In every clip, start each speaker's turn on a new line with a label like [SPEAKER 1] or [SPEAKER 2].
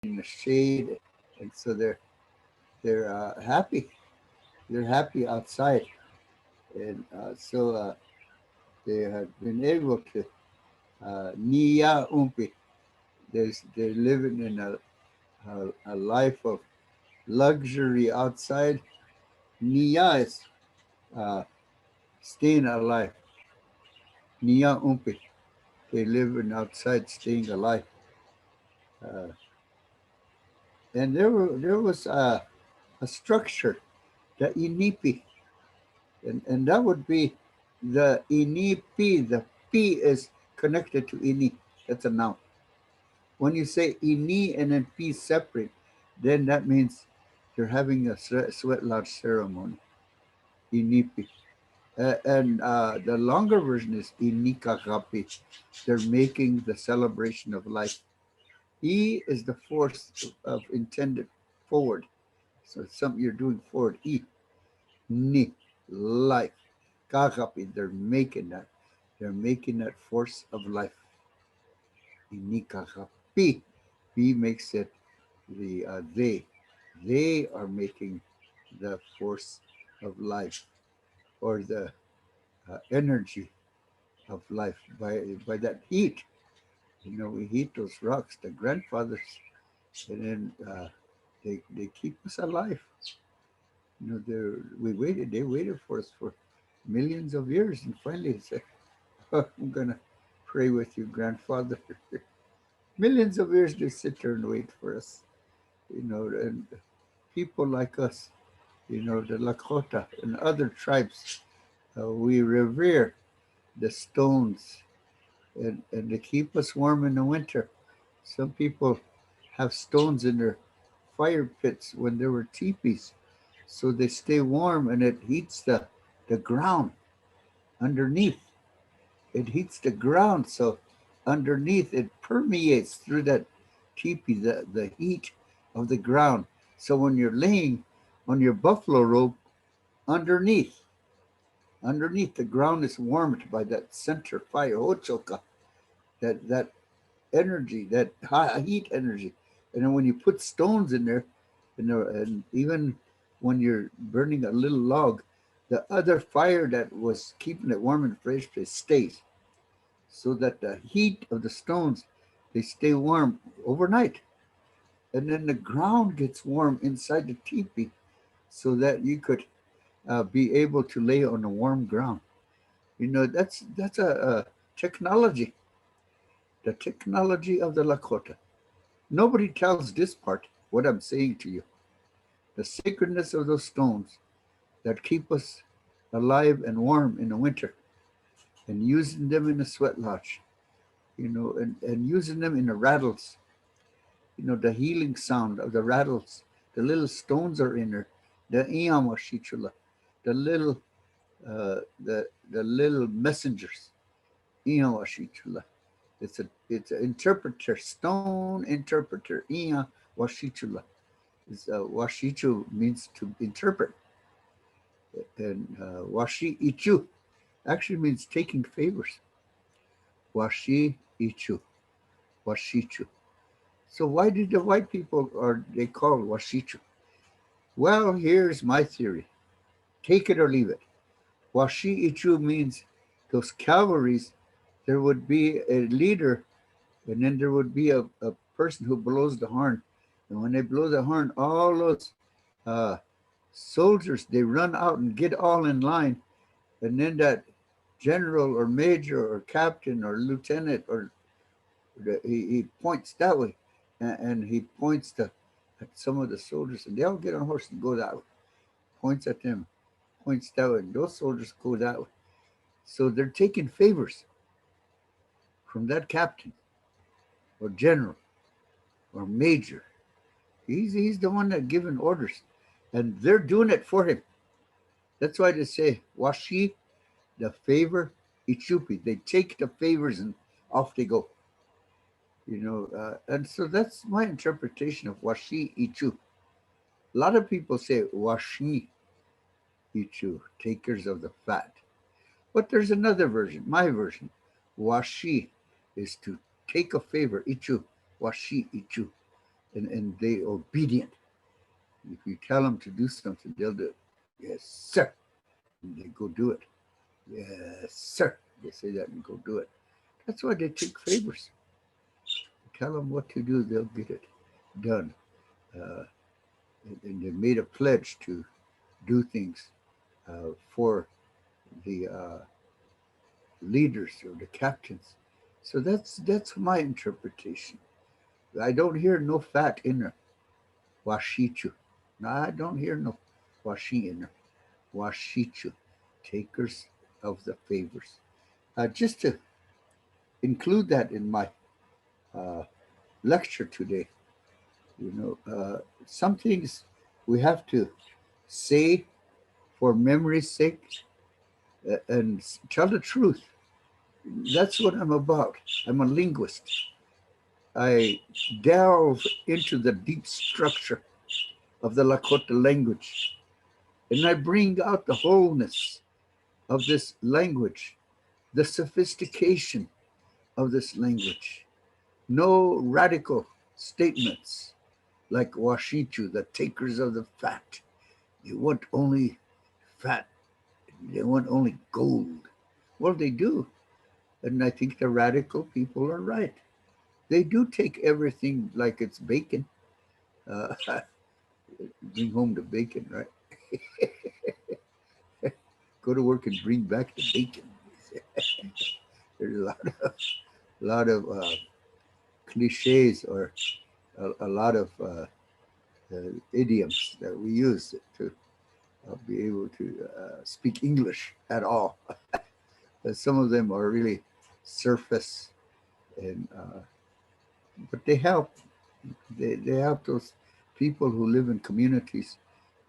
[SPEAKER 1] in the shade, and so they're happy. They're happy outside, and they have been able to niya umpi. They're living in a life of luxury outside. Niya is uh, staying alive. Niya umpi. They live in outside, staying alive. Uh, and there was a structure, the inipi, and that would be the inipi. The p is connected to ini. That's a noun. When you say ini and then p separate, then that means you're having a sweat lodge ceremony. Inipi. And the longer version is inikakapi. They're making the celebration of life. E is the force of intended forward. So it's something you're doing forward. E, ni, life. Kakapi, they're making that. They're making that force of life. Inikakapi. B makes it they. They are making the force of life or the energy of life by that heat. We heat those rocks. The grandfathers, and then they keep us alive. We waited. They waited for us for millions of years, and finally they said, oh, "I'm gonna pray with you, grandfather." Millions of years they sit there and wait for us. And people like us, the Lakota and other tribes, we revere the stones, and they keep us warm in the winter. Some people have stones in their fire pits when there were teepees, so they stay warm and it heats the ground underneath. It heats the ground, so underneath it permeates through that teepee, the heat of the ground. So when you're laying on your buffalo robe, underneath, underneath the ground is warmed by that center fire, hochoka, that energy, that high heat energy. And then when you put stones in there, and even when you're burning a little log, the other fire that was keeping it warm and fresh stays, so that the heat of the stones, they stay warm overnight. And then the ground gets warm inside the teepee, so that you could be able to lay on a warm ground. That's a technology, the technology of the Lakota. Nobody tells this part, what I'm saying to you. The sacredness of those stones that keep us alive and warm in the winter, and using them in the sweat lodge, and using them in the rattles, the healing sound of the rattles. The little stones are in there, the iyamashichala, the little the little messengers, iyamashichala. It's an interpreter, stone interpreter, iyamashichala. Washichu means to interpret, and washi ichu actually means taking favors. Washi ichu, washichu. So why did the white people are they called washichu? Well, here's my theory. Take it or leave it. Washi ichu means those cavalries. There would be a leader, and then there would be a person who blows the horn. And when they blow the horn, all those uh, soldiers, they run out and get all in line. And then that general or major or captain or lieutenant, or he points that way, and he points at some of the soldiers, and they all get on horse and go that way. Points at them, points that way, and those soldiers go that way. So they're taking favors from that captain or general or major. He's the one that giving orders, and they're doing it for him. That's why they say washi, the favor, ichupi. They take the favors and off they go. And so that's my interpretation of washi ichu. A lot of people say washi ichu, takers of the fat. But there's another version, my version. Washi is to take a favor, ichu, washi ichu. and they obedient. If you tell them to do something, they'll do it. Yes, sir. And they go do it. Yes, sir. They say that and go do it. That's why they take favors. Tell them what to do, they'll get it done. Uh, and they made a pledge to do things for the leaders or the captains. So that's my interpretation. I don't hear no fat in her. Washichu. No, I don't hear no washi in her. Washichu. Takers of the favors. Just to include that in my uh, lecture today, some things we have to say for memory's sake and tell the truth. That's what I'm about. I'm a linguist. I delve into the deep structure of the Lakota language and I bring out the wholeness of this language, the sophistication of this language. No radical statements like Washichu, the takers of the fat. They want only fat, they want only gold. Well, they do. And I think the radical people are right. They do take everything like it's bacon. Uh, bring home the bacon, right? Go to work and bring back the bacon. There's a lot of cliches or a lot of idioms that we use to be able to speak English at all. Some of them are really surface, and but they help. They help those people who live in communities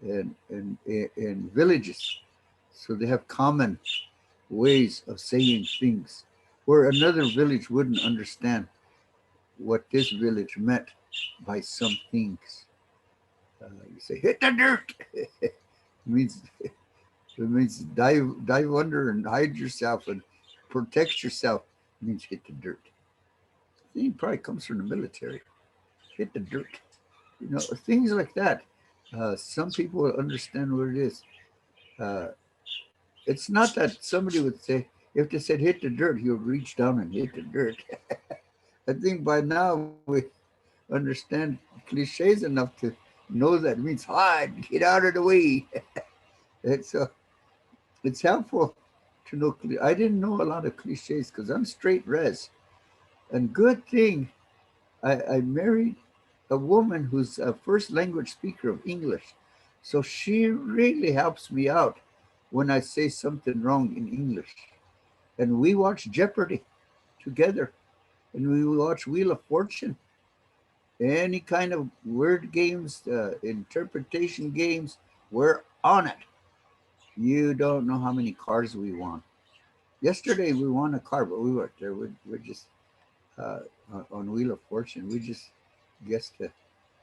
[SPEAKER 1] and villages, so they have common ways of saying things where another village wouldn't understand what this village meant by some things. You say hit the dirt. It means dive under and hide yourself and protect yourself. It means hit the dirt. I think it probably comes from the military. Hit the dirt. Things like that. Some people will understand what it is. Uh, it's not that somebody would say, if they said hit the dirt, he would reach down and hit the dirt. I think by now we understand cliches enough to know that it means hide, get out of the way. it's uh, it's helpful to know. I didn't know a lot of cliches because I'm straight res. And good thing I married a woman who's a first language speaker of English. So she really helps me out when I say something wrong in English. And we watch Jeopardy together. And we watch Wheel of Fortune. Any kind of word games, interpretation games, we're on it. You don't know how many cars we won. Yesterday we won a car, but we weren't there. We're just uh, on Wheel of Fortune. We just guessed the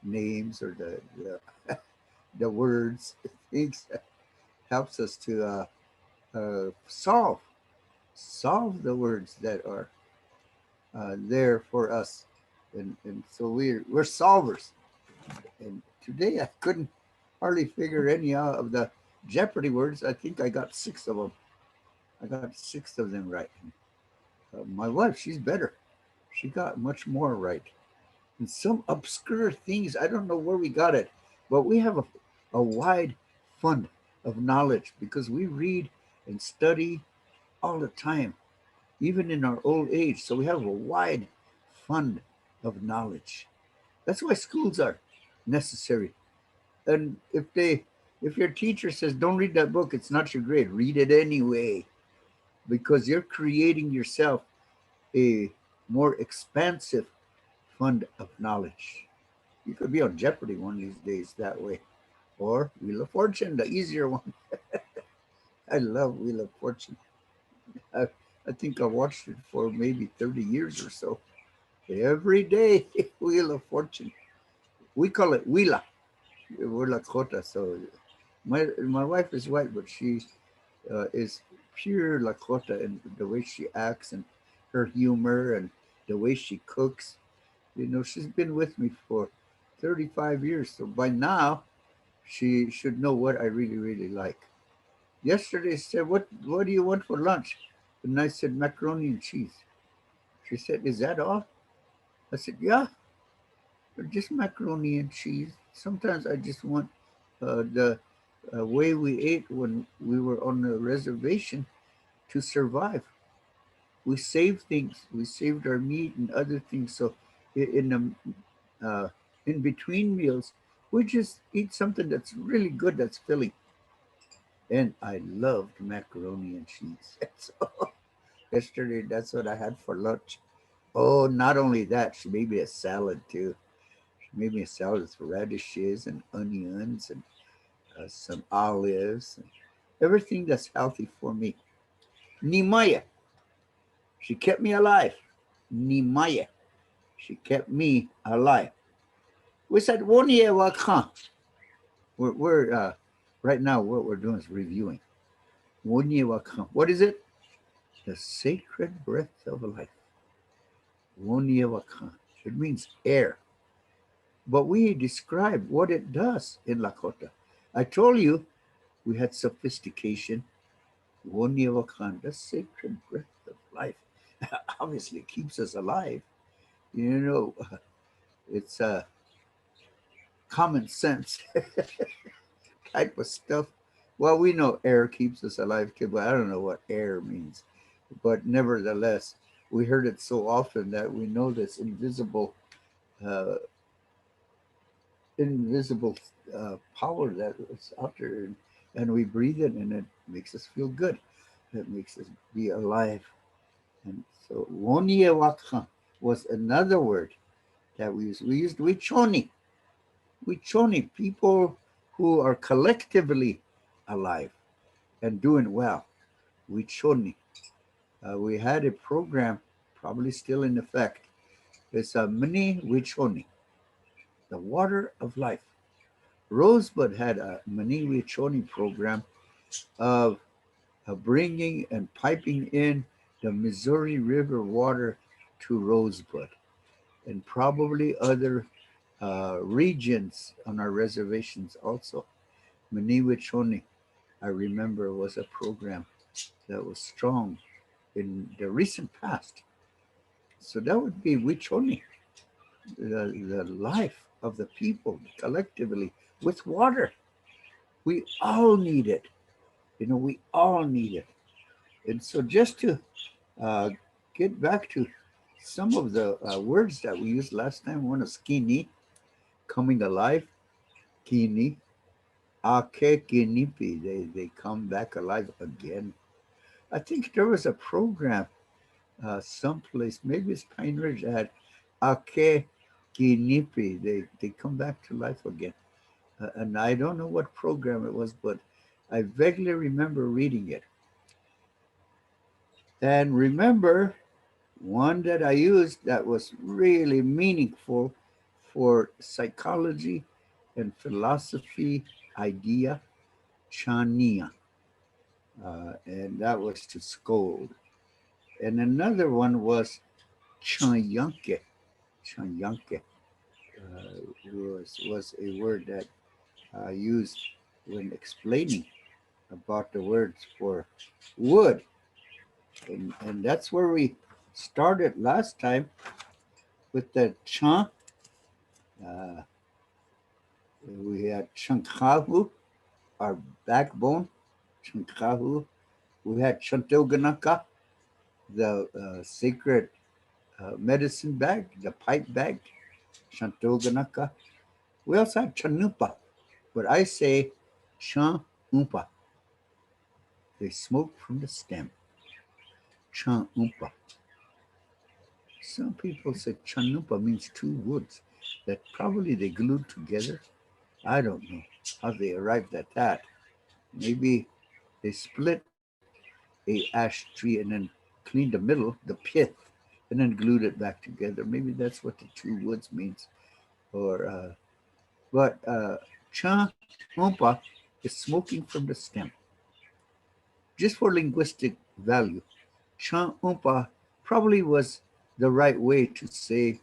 [SPEAKER 1] names or the words. Things that helps us to solve the words that are there for us, and so we're solvers. And today I couldn't hardly figure any out of the Jeopardy words. I think I got six of them. I got six of them right. My wife, she's better. She got much more right. And some obscure things, I don't know where we got it, but we have a wide fund of knowledge because we read and study all the time, even in our old age. So we have a wide fund of knowledge. That's why schools are necessary. And if your teacher says don't read that book, it's not your grade, read it anyway, because you're creating yourself a more expansive fund of knowledge. You could be on Jeopardy one of these days that way, or Wheel of Fortune, the easier one. I love Wheel of Fortune. I, I think I watched it for maybe 30 years or so. Every day, Wheel of Fortune. We call it Wheela. We're Lakota, so my wife is white, but she is pure Lakota in the way she acts and her humor and the way she cooks. She's been with me for 35 years. So by now, she should know what I really, really like. Yesterday, she said, what do you want for lunch? And I said, macaroni and cheese. She said, is that all? I said, yeah, just macaroni and cheese. Sometimes I just want the way we ate when we were on the reservation to survive. We saved things. We saved our meat and other things. So in the in between meals, we just eat something that's really good, that's filling. And I loved macaroni and cheese. So yesterday, that's what I had for lunch. Oh, not only that, she made me a salad too. She made me a salad with radishes and onions and some olives, and everything that's healthy for me. Nimaya, she kept me alive. Nimaya, she kept me alive. We said one year wakan. We're right now what we're doing is reviewing. One year wakan. What is it? The sacred breath of life. One year wakan. It means air. But we describe what it does in Lakota. I told you we had sophistication. One year wakan, the sacred breath of life. Obviously keeps us alive. You know, it's common sense type of stuff. Well, we know air keeps us alive too, but I don't know what air means. But nevertheless, we heard it so often that we know this uh, invisible power that is out there, and we breathe it, and it makes us feel good. It makes us be alive. And so, woniewaka was another word that we used. We used wichoni. Wichoni, people who are collectively alive and doing well. Wichoni. We had a program, probably still in effect. It's a mini Wichoni, the water of life. Rosebud had a mini Wichoni program of bringing and piping in the Missouri River water to Rosebud and probably other regions on our reservations also. Maniwachoni, I remember, was a program that was strong in the recent past. So that would be Wichoni, the life of the people collectively with water. We all need it. You know, we all need it. And so just to uh, get back to some of the words that we used last time, one is kini, coming alive, kini, ake kinipi, they come back alive again. I think there was a program someplace, maybe it's Pine Ridge, that had ake kinipi, they come back to life again. And I don't know what program it was, but I vaguely remember reading it. And remember, one that I used that was really meaningful for psychology and philosophy idea, chania, and that was to scold. And another one was chanyanke. Chanyanke was a word that I used when explaining about the words for wood. And that's where we started last time with the chan. Uh, we had chankahu, our backbone, chankahu. We had chantoganaka, the sacred medicine bag, the pipe bag, chantoganaka. We also had chanupa, but I say chan umpa. They smoke from the stem, chan umpa. Some people say chanupa means two woods that probably they glued together. I don't know how they arrived at that. Maybe they split a ash tree and then cleaned the middle, the pith, and then glued it back together. Maybe that's what the two woods means. Or, but cha umpa is smoking from the stem. Just for linguistic value, cha umpa probably was the right way to say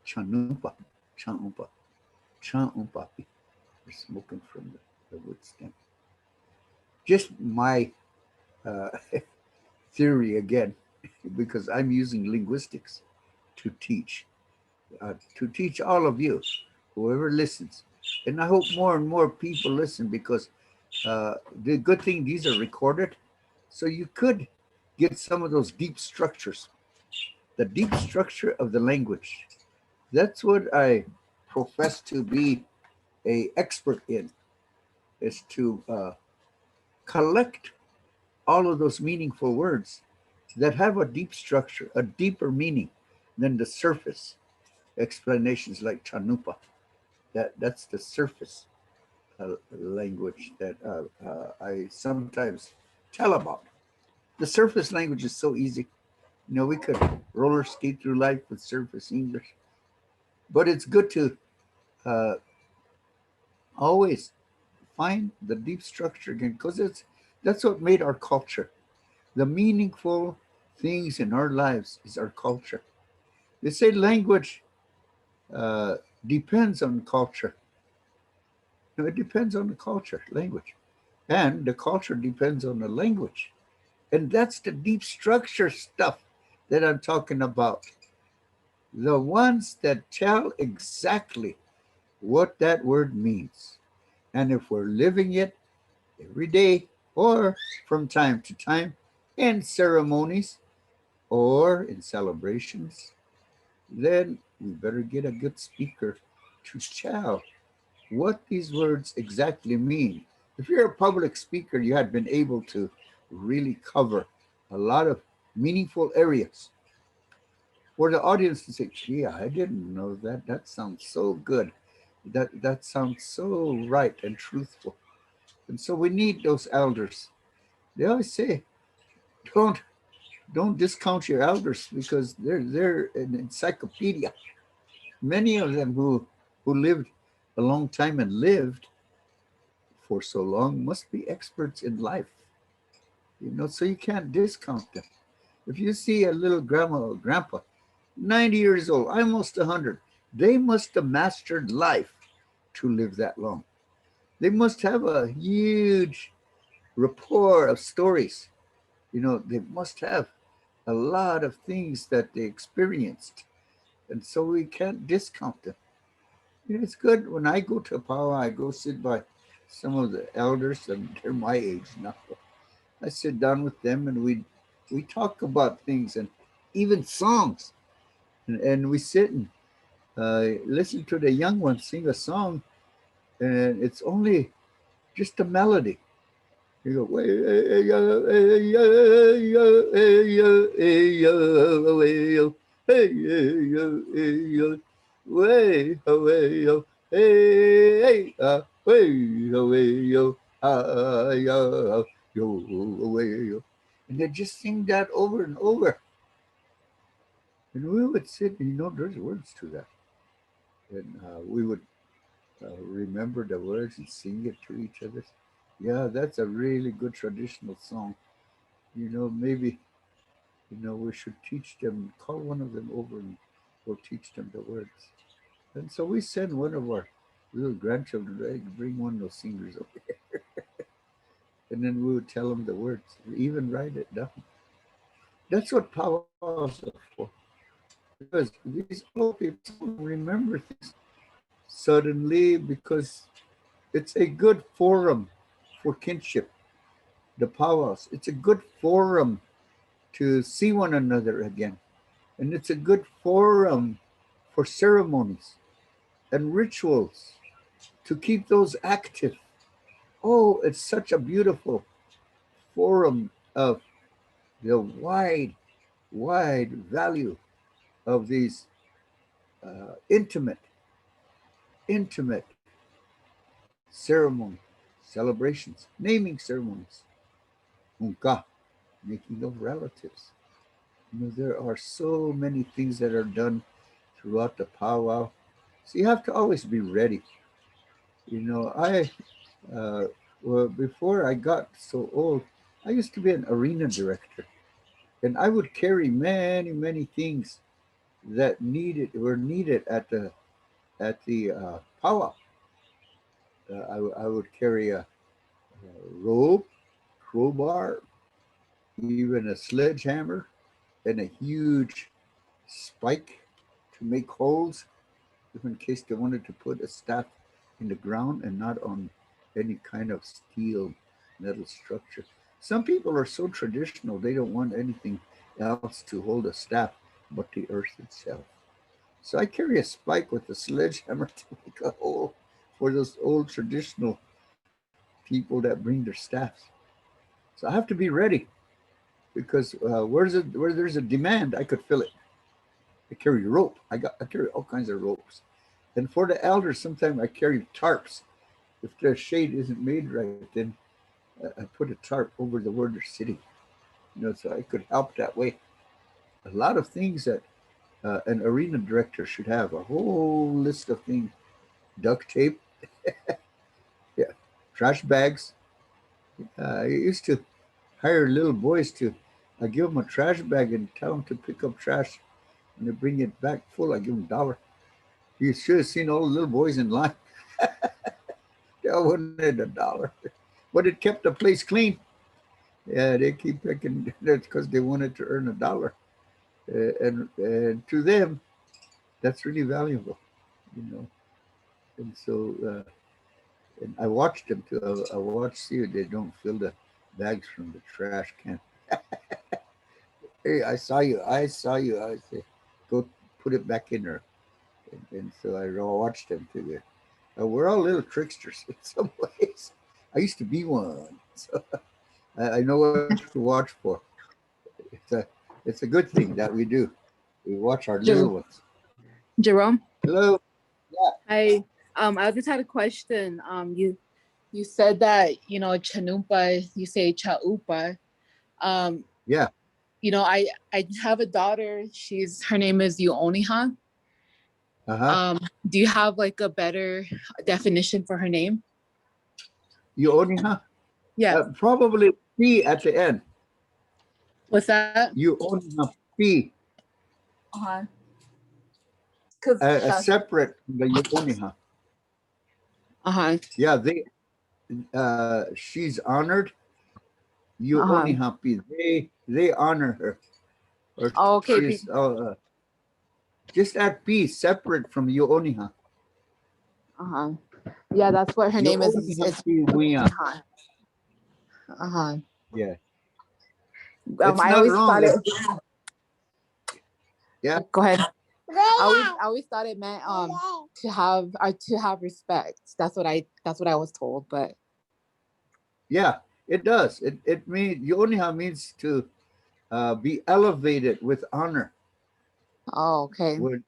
[SPEAKER 1] chanumpa, cha umpa. Chan papi. We're smoking from the wood stem. Just my uh, theory again, because I'm using linguistics to teach all of you, whoever listens. And I hope more and more people listen because the good thing, these are recorded. So you could get some of those deep structures, the deep structure of the language. That's what I profess to be a expert in, is to collect all of those meaningful words that have a deep structure, a deeper meaning than the surface explanations like chanupa. That's the surface language that I sometimes tell about. The surface language is so easy. You know, we could roller skate through life with surface English, but it's good to uh, always find the deep structure again because that's what made our culture. The meaningful things in our lives is our culture. They say language uh, depends on culture. No, it depends on the culture, language. And the culture depends on the language. And that's the deep structure stuff that I'm talking about. The ones that tell exactly what that word means. And if we're living it every day or from time to time in ceremonies or in celebrations, then we better get a good speaker to tell what these words exactly mean. If you're a public speaker, you had been able to really cover a lot of meaningful areas for the audience to say, gee, I didn't know that. That sounds so good. That sounds so right and truthful. And so we need those elders. They always say, don't don't discount your elders because they're an encyclopedia. Many of them who lived a long time and lived for so long must be experts in life. You know, so you can't discount them. If you see a little grandma or grandpa, 90 years old, almost 100, they must have mastered life to live that long. They must have a huge rapport of stories. You know, they must have a lot of things that they experienced. And so we can't discount them. You know, it's good when I go to a powwow, I go sit by some of the elders, and they're my age now. I sit down with them and we talk about things and even songs. And we sit and listen to the young ones sing a song, and it's only just a melody. You go, way, hey, yo, hey, yo, hey, yo, hey, yo, hey, yo, hey, yo, hey, yo, hey, yo, way, hey, yo, hey, way, yo, yo, way, yo. And they just sing that over and over. And we would sit, and you know, there's words to that. And we would remember the words and sing it to each other. Yeah, that's a really good traditional song. You know, maybe, you know, we should teach them, call one of them over and we'll teach them the words. And so we send one of our little grandchildren, hey, bring one of those singers over here. And then we would tell them the words, even write it down. That's what powwows are for. Because these old people, some of them remember things suddenly because it's a good forum for kinship, the powwows. It's a good forum to see one another again. And it's a good forum for ceremonies and rituals to keep those active. Oh, it's such a beautiful forum of the wide value of these intimate ceremony, celebrations, naming ceremonies, unka, making of relatives. You know, there are so many things that are done throughout the powwow. So you have to always be ready. You know, uh, well, before I got so old, I used to be an arena director, and I would carry many things that needed were needed at the power. I would carry a rope, crowbar, even a sledgehammer, and a huge spike to make holes, if in case they wanted to put a staff in the ground and not on any kind of steel metal structure. Some people are so traditional, they don't want anything else to hold a staff but the earth itself. So I carry a spike with a sledgehammer to make a hole for those old traditional people that bring their staffs. So I have to be ready because where there's a demand, I could fill it. I carry rope. I carry all kinds of ropes. And for the elders, sometimes I carry tarps. If the shade isn't made right, then I put a tarp over the where they're sitting. So I could help that way. A lot of things that an arena director should have. A whole list of things: duct tape, yeah, trash bags. I used to hire little boys to. I give them a trash bag and tell them to pick up trash, and they bring it back full. I give them $1. You should have seen all the little boys in line. They all wanted $1, but it kept the place clean. Yeah, they keep picking. That's because they wanted to earn $1, and to them, that's really valuable, you know. And so, and I watched them too. I watched see they don't fill the bags from the trash can. Hey, I saw you. I saw you. I say, go put it back in there. And so I watched them too. We're all little tricksters in some ways. I used to be one, so I know what to watch for. It's a it's a good thing that we do. We watch our little
[SPEAKER 2] Jer-
[SPEAKER 1] ones.
[SPEAKER 2] Jerome,
[SPEAKER 1] Hello. Yeah.
[SPEAKER 2] I I just had a question. You said that chanumpa, you say chaupa. Um,
[SPEAKER 1] Yeah.
[SPEAKER 2] I have a daughter. Her name is Uoniha.
[SPEAKER 1] Uh-huh.
[SPEAKER 2] Do you have like a better definition for her name?
[SPEAKER 1] You only huh?
[SPEAKER 2] Yeah.
[SPEAKER 1] Probably P at the end.
[SPEAKER 2] What's that?
[SPEAKER 1] You only have P,
[SPEAKER 2] Uh-huh. Cause
[SPEAKER 1] separate from the you only huh?
[SPEAKER 2] uh-huh.
[SPEAKER 1] Yeah, she's honored. You
[SPEAKER 2] Uh-huh.
[SPEAKER 1] only have P. They honor her, or
[SPEAKER 2] Oh, okay.
[SPEAKER 1] she's just at P, separate from you only huh?
[SPEAKER 2] Uh-huh. Yeah, that's what her
[SPEAKER 1] You
[SPEAKER 2] name is.
[SPEAKER 1] only have
[SPEAKER 2] Is
[SPEAKER 1] P.
[SPEAKER 2] uh-huh. Uh-huh.
[SPEAKER 1] Yeah, it's
[SPEAKER 2] I
[SPEAKER 1] not
[SPEAKER 2] always
[SPEAKER 1] wrong.
[SPEAKER 2] thought it.
[SPEAKER 1] Yeah,
[SPEAKER 2] Go ahead. I always thought it meant to have respect. That's what I was told. But
[SPEAKER 1] yeah, it does. It means you only have means to be elevated with honor.
[SPEAKER 2] oh, okay.
[SPEAKER 1] When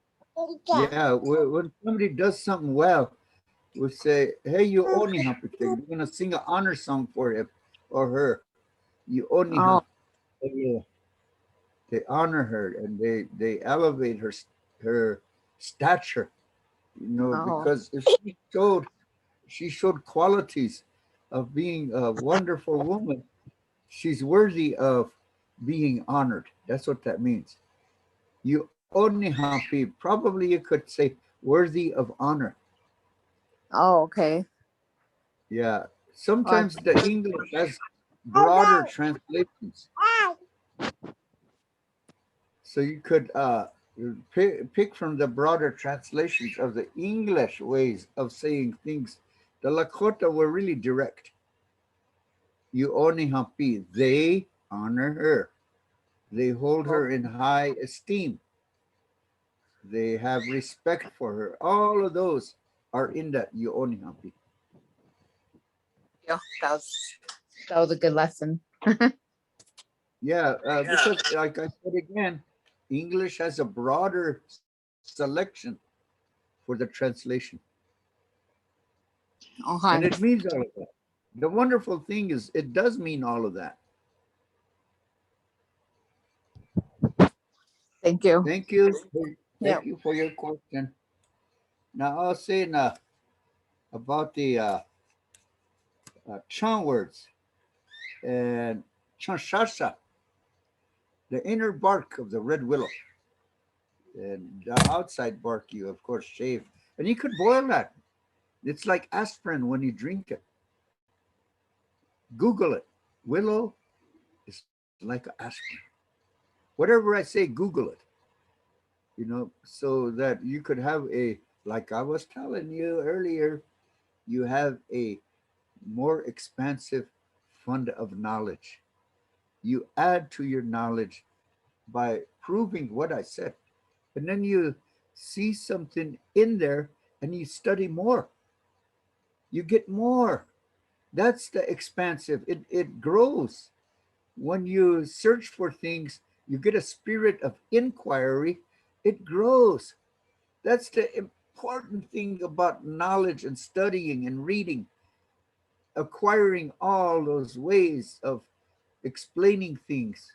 [SPEAKER 1] Yeah, when somebody does something well, we say, "Hey, you only have to. We're gonna sing an honor song for him or her. You only have."
[SPEAKER 2] Oh,
[SPEAKER 1] They honor her and they elevate her stature.
[SPEAKER 2] oh,
[SPEAKER 1] Because if she showed qualities of being a wonderful woman, she's worthy of being honored. That's what that means. You only have to, probably you could say worthy of honor.
[SPEAKER 2] oh, okay.
[SPEAKER 1] Yeah.
[SPEAKER 2] Uh,
[SPEAKER 1] Sometimes the English has broader translations. So you could pick from the broader translations of the English ways of saying things. The Lakota were really direct. You only happy. They honor her. They hold her in high esteem. They have respect for her. All of those are in that you only happy.
[SPEAKER 2] yeah, that was a good lesson.
[SPEAKER 1] Yeah, because like I said again, English has a broader selection for the translation, and it
[SPEAKER 2] Okay.
[SPEAKER 1] means all of that. The wonderful thing is, it does mean all of that.
[SPEAKER 2] Thank you.
[SPEAKER 1] Thank you.
[SPEAKER 2] Yeah.
[SPEAKER 1] Thank you for your question. Now I'll say about the Chan words and Chanshasha, the inner bark of the red willow, and the outside bark you of course shave, and you could boil that. It's like aspirin when you drink it. Google it. Willow is like aspirin. Whatever I say, Google it. So that you could have like I was telling you earlier, you have a more expansive fund of knowledge. You add to your knowledge by proving what I said. And then you see something in there and you study more. You get more. That's the expansive. It grows. When you search for things, you get a spirit of inquiry. It grows. That's the important thing about knowledge and studying and reading, acquiring all those ways of explaining things.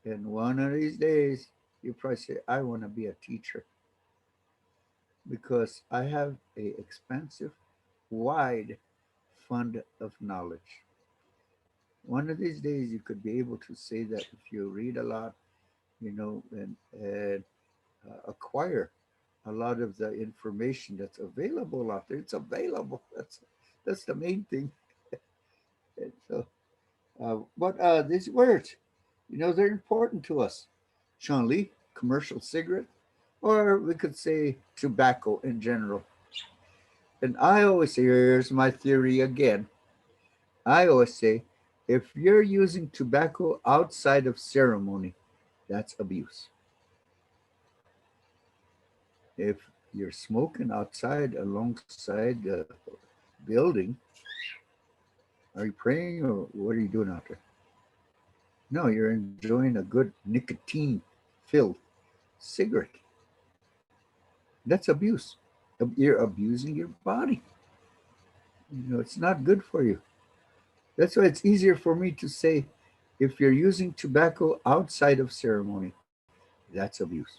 [SPEAKER 1] And one of these days, you probably say, I want to be a teacher because I have a expansive, wide fund of knowledge. One of these days, you could be able to say that if you read a lot, and acquire a lot of the information that's available out there. It's available. That's the main thing. And so, but these words, they're important to us. Sean Lee, commercial cigarette, or we could say tobacco in general. And I always say, here's my theory again. I always say, if you're using tobacco outside of ceremony, that's abuse. If you're smoking outside alongside the building, are you praying or what are you doing out there? No, you're enjoying a good nicotine filled cigarette. That's abuse. You're abusing your body. It's not good for you. That's why it's easier for me to say if you're using tobacco outside of ceremony, that's abuse.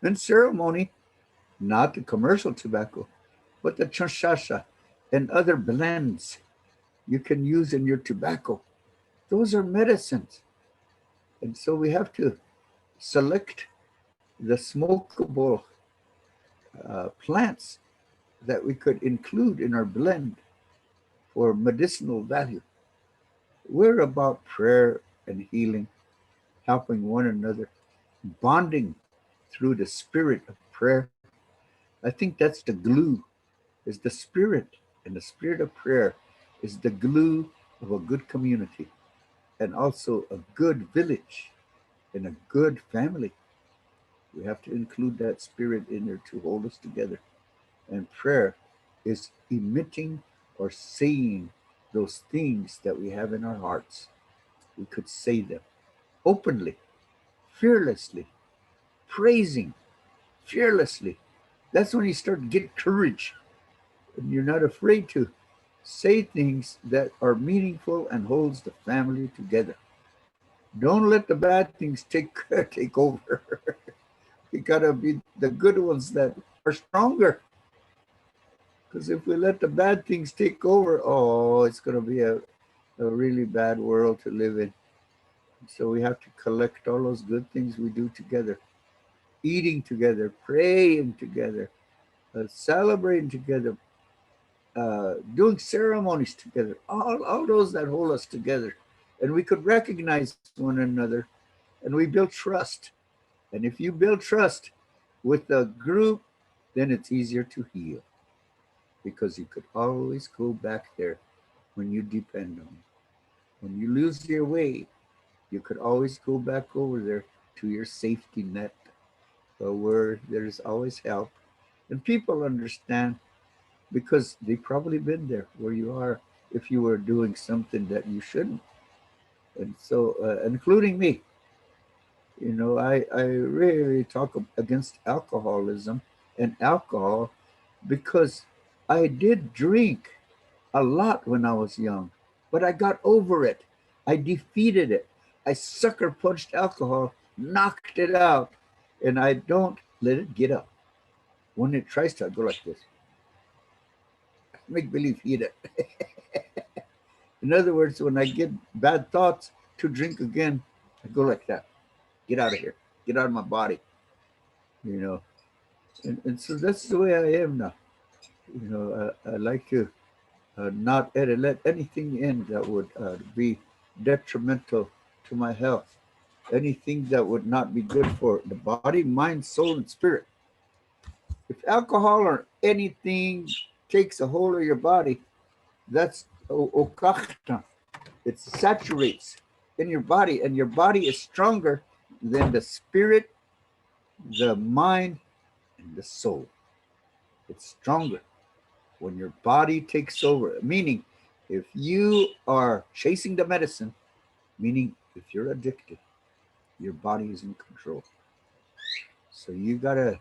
[SPEAKER 1] And ceremony, not the commercial tobacco, but the chanshasha and other blends you can use in your tobacco. Those are medicines. And so we have to select the smokable plants that we could include in our blend for medicinal value. We're about prayer and healing, helping one another, bonding through the spirit of prayer. I think that's the glue, is the spirit, and the spirit of prayer is the glue of a good community and also a good village and a good family. We have to include that spirit in there to hold us together. And prayer is emitting or saying those things that we have in our hearts. We could say them openly, fearlessly, praising fearlessly. That's when you start to get courage and you're not afraid to say things that are meaningful and holds the family together. Don't let the bad things take over. We gotta be the good ones that are stronger. Because if we let the bad things take over, oh, it's gonna be a really bad world to live in. So we have to collect all those good things we do together, eating together, praying together, celebrating together, doing ceremonies together, all those that hold us together. And we could recognize one another and we build trust. And if you build trust with a group, then it's easier to heal because you could always go back there when you depend on it. When you lose your way, you could always go back over there to your safety net where there's always help. And people understand because they've probably been there where you are if you were doing something that you shouldn't. And so, including me, I really talk against alcoholism and alcohol because I did drink a lot when I was young, but I got over it. I defeated it. I sucker punched alcohol, knocked it out, and I don't let it get up. When it tries to, I go like this, make believe eat it. In other words, when I get bad thoughts to drink again, I go like that. Get out of here. Get out of my body. you know. And so that's the way I am now. I like to not let anything in that would be detrimental to my health, anything that would not be good for the body, mind, soul, and spirit. If alcohol or anything takes a hold of your body, that's okachta. It saturates in your body, and your body is stronger than the spirit, the mind, and the soul. It's stronger when your body takes over. Meaning, if you are chasing the medicine, meaning if you're addicted, your body is in control. So you gotta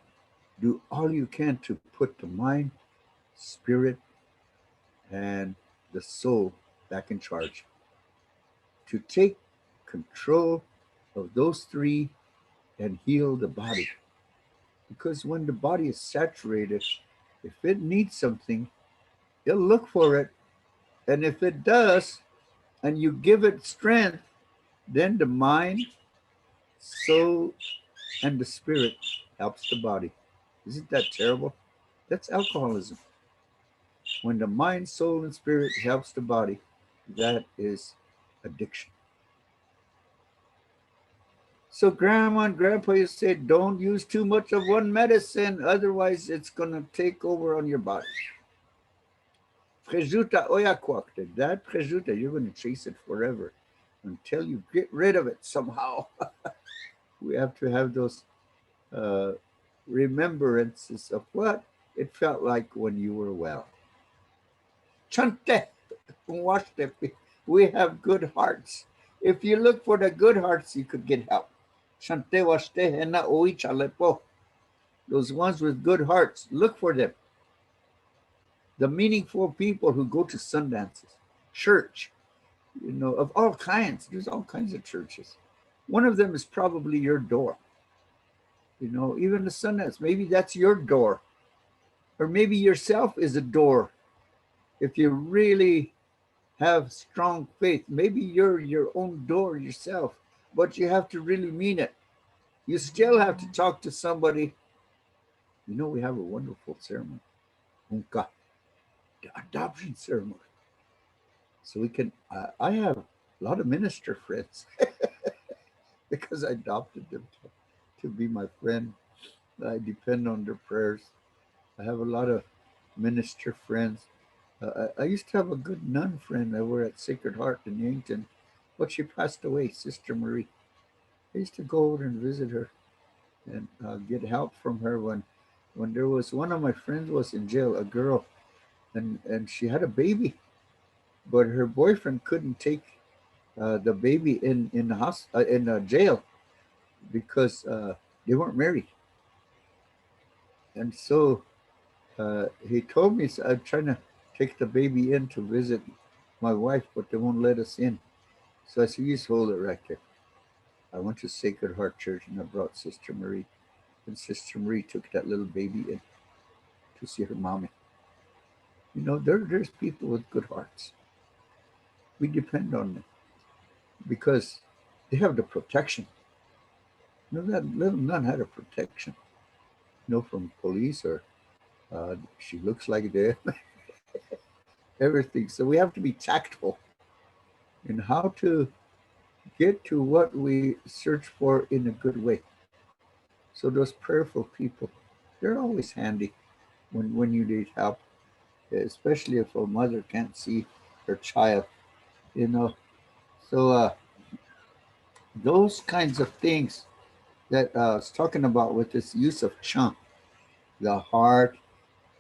[SPEAKER 1] do all you can to put the mind, spirit, and the soul back in charge. To take control of those three and heal the body. Because when the body is saturated, if it needs something, it'll look for it. And if it does, and you give it strength, then the mind, soul, and the spirit helps the body. Isn't that terrible? That's alcoholism. When the mind, soul, and spirit helps the body, that is addiction. So grandma and grandpa used to say, don't use too much of one medicine, otherwise it's gonna take over on your body. Prejuta oyakwakte, that prejuta, you're gonna chase it forever until you get rid of it somehow. We have to have those uh, remembrances of what it felt like when you were well. Chante, we have good hearts. If you look for the good hearts, you could get help. Chante waste hena oichalepo. Those ones with good hearts, look for them. The meaningful people who go to sundances, church, of all kinds. There's all kinds of churches. One of them is probably your door. Even the sundance, maybe that's your door. Or maybe yourself is a door. If you really have strong faith, maybe you're your own door yourself, but you have to really mean it. You still have to talk to somebody. We have a wonderful ceremony, the adoption ceremony. So we can, I have a lot of minister friends because I adopted them to be my friend. I depend on their prayers. I have a lot of minister friends. I used to have a good nun friend. I were at Sacred Heart in Yankton, but she passed away, Sister Marie. I used to go over and visit her and get help from her when there was one of my friends was in jail, a girl, and she had a baby, but her boyfriend couldn't take the baby in the house in jail because they weren't married, and so he told me, so I'm trying to take the baby in to visit my wife, but they won't let us in. So I said, you just hold it right there. I went to Sacred Heart Church and I brought Sister Marie. And Sister Marie took that little baby in to see her mommy. There's people with good hearts. We depend on them because they have the protection. That little nun had a protection, from police or she looks like them, everything. So we have to be tactful in how to get to what we search for in a good way. So those prayerful people, they're always handy when you need help, especially if a mother can't see her child, you know. So those kinds of things that I was talking about with this use of chant, the heart,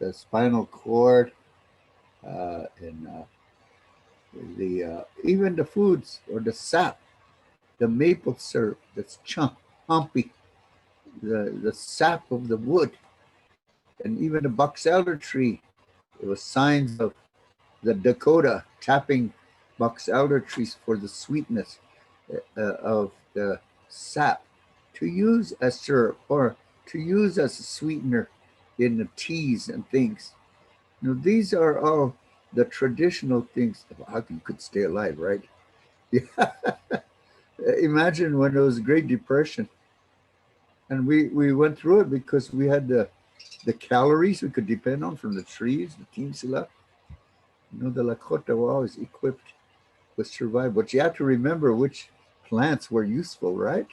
[SPEAKER 1] the spinal cord, and the even the foods or the sap, the maple syrup that's chunk, humpy, the sap of the wood, and even the box elder tree. It was signs of the Dakota tapping box elder trees for the sweetness of the sap to use as syrup or to use as a sweetener in the teas and things. These are all the traditional things of how you could stay alive, right? Yeah. Imagine when it was Great Depression and we went through it because we had The calories we could depend on from the trees, the team sila. The Lakota were always equipped with survival. But you have to remember which plants were useful, right?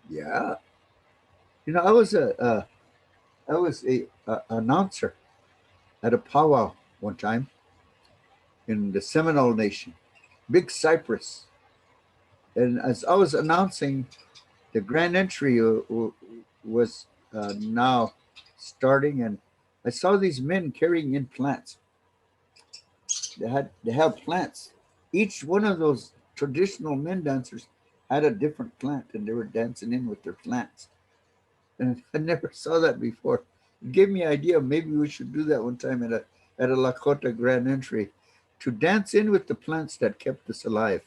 [SPEAKER 1] Yeah. I was a announcer at a powwow one time in the Seminole Nation, Big Cypress. And as I was announcing, the grand entry was now starting, and I saw these men carrying in plants. They have plants. Each one of those traditional men dancers had a different plant, and they were dancing in with their plants. And I never saw that before. It gave me an idea. Maybe we should do that one time at a Lakota grand entry, to dance in with the plants that kept us alive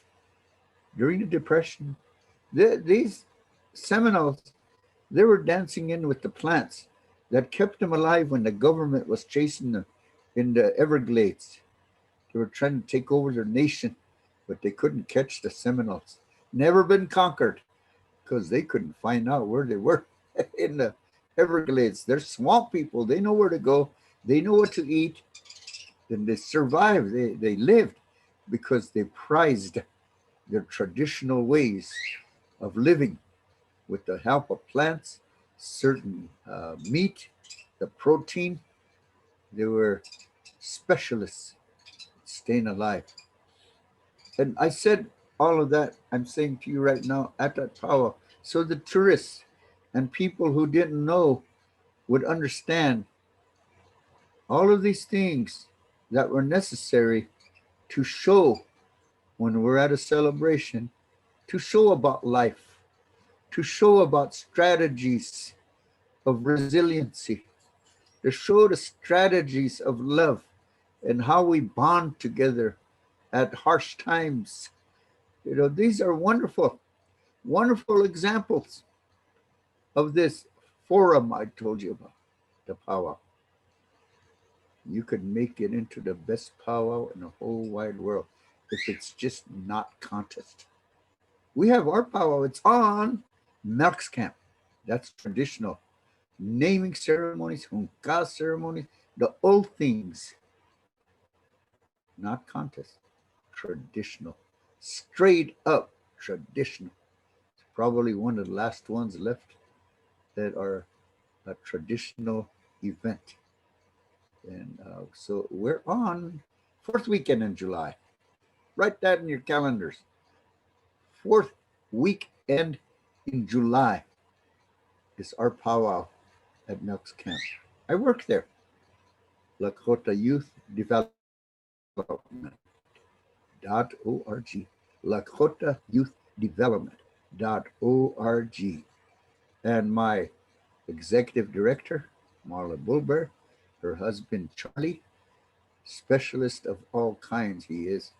[SPEAKER 1] during the Depression. These Seminoles, they were dancing in with the plants that kept them alive when the government was chasing them in the Everglades. They were trying to take over their nation, but they couldn't catch the Seminoles. Never been conquered, because they couldn't find out where they were in the Everglades. They're swamp people. They know where to go. They know what to eat. And they survived. They lived because they prized their traditional ways of living with the help of plants, certain meat, the protein. They were specialists in staying alive. And I said all of that I'm saying to you right now at that powwow. So the tourists and people who didn't know would understand all of these things that were necessary to show when we're at a celebration, to show about life, to show about strategies of resiliency, to show the strategies of love and how we bond together at harsh times. These are wonderful, wonderful examples of this forum I told you about, the powwow. You could make it into the best powwow in the whole wide world if it's just not contest. We have our powwow. It's on Melk's Camp. That's traditional. Naming ceremonies, hunka ceremonies, the old things, not contest. Traditional. Straight up traditional. It's probably one of the last ones left that are a traditional event. And so we're on fourth weekend in July. Write that in your calendars. Fourth weekend in July is our powwow at Melk's Camp. I work there. Lakota Youth Development.org. Lakota Youth Development.org. And my executive director, Marla Bulber, her husband Charlie, specialist of all kinds he is.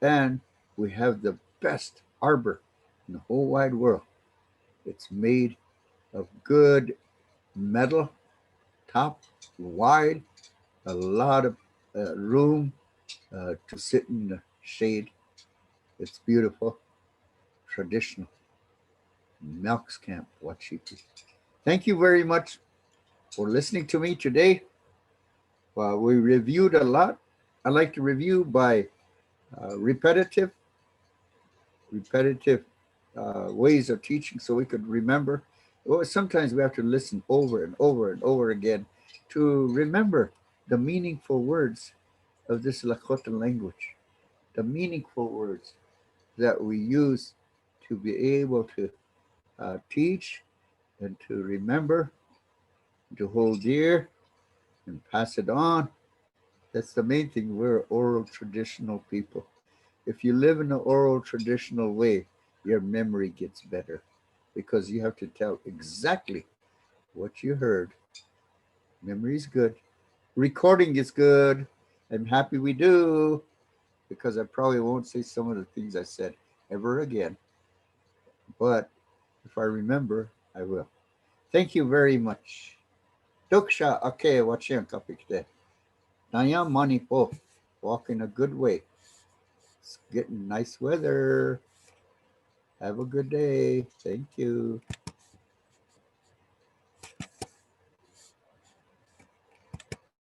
[SPEAKER 1] And we have the best arbor in the whole wide world. It's made of good metal, top, wide, a lot of room to sit in the shade. It's beautiful, traditional. Melk's Camp, Wachipi. Thank you very much for listening to me today. We reviewed a lot. I like to review by repetitive ways of teaching so we could remember. Well, sometimes we have to listen over and over and over again to remember the meaningful words of this Lakota language, the meaningful words that we use to be able to teach and to remember, to hold dear and pass it on. That's the main thing. We're oral traditional people. If you live in an oral traditional way, your memory gets better because you have to tell exactly what you heard. Memory is good. Recording is good. I'm happy we do because I probably won't say some of the things I said ever again. But if I remember, I will. Thank you very much. Duksha ake wachian kapikte. Naya mani po. Walk in a good way. It's getting nice weather. Have a good day. Thank you.